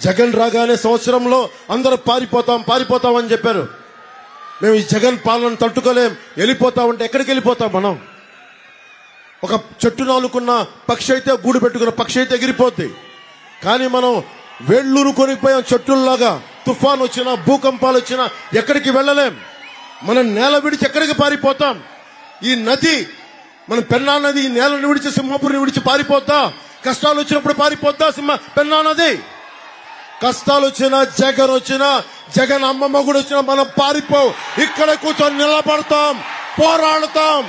జగన్ రాగానే సంవత్సరంలో అందరూ పారిపోతాం అని చెప్పారు. మేము ఈ జగన్ పాలన తట్టుకోలేం, వెళ్ళిపోతామంటే ఎక్కడికి వెళ్ళిపోతాం మనం? ఒక చెట్టు నాలుకున్న పక్షి అయితే, గూడు పెట్టుకున్న పక్షి అయితే ఎగిరిపోద్ది. కానీ మనం వేళ్ళూరు కొనిపోయాం చెట్టుల్లాగా. తుఫాన్ వచ్చినా, భూకంపాలు వచ్చినా ఎక్కడికి వెళ్ళలేం. మనం నేల విడిచి ఎక్కడికి పారిపోతాం? ఈ నది, మన పెన్నా నది ఈ నేలను విడిచి సింహపురిని విడిచి పారిపోద్దా? కష్టాలు వచ్చినప్పుడు పారిపోద్దా పెన్నా నది? కష్టాలు వచ్చినా, జగన్ వచ్చినా, జగన్ అమ్మ మగుడు వచ్చినా మనం పారిపో. ఇక్కడ కూర్చొని నిలబడతాం, పోరాడతాం,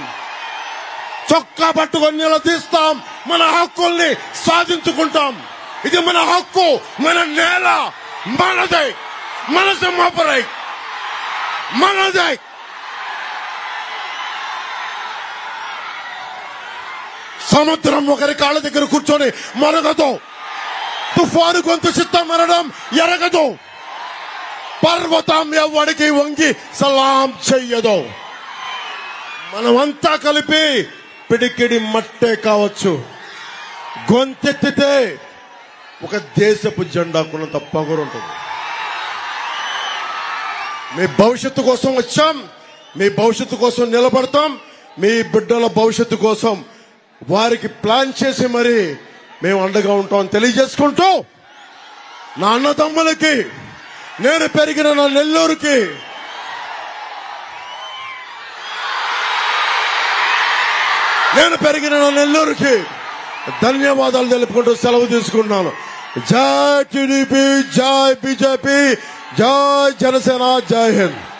చొక్కా పట్టుకొని నిలదీస్తాం, మన హక్కుల్ని సాధించుకుంటాం. ఇది మన హక్కు, మన నేల మనదే, మన సింహపురి మనదే. సముద్రం ఒకరి కాళ్ళ దగ్గర కూర్చొని మరగదు. తుఫాను గొంతు చిత్త మరణం ఎరగదు. పర్వతం ఎవడికి వంగి సలాం చెయ్యదు. మనమంతా కలిపి పిడికిడి మట్టే కావచ్చు, గొంతెత్తితే ఒక దేశపు జెండా కొనంత పొగరుంటుంది. మీ భవిష్యత్తు కోసం వచ్చాం, మీ భవిష్యత్తు కోసం నిలబడతాం. మీ బిడ్డల భవిష్యత్తు కోసం వారికి ప్లాన్ చేసి మరి మేము అండగా ఉంటామని తెలియజేసుకుంటూ, నా అన్నదమ్ములకి, నేను పెరిగిన నా నెల్లూరుకి, ధన్యవాదాలు తెలుపుకుంటూ సెలవు తీసుకున్నాను. జై టీడీపీ, జై బీజేపీ, జై జనసేన, జై హింద్.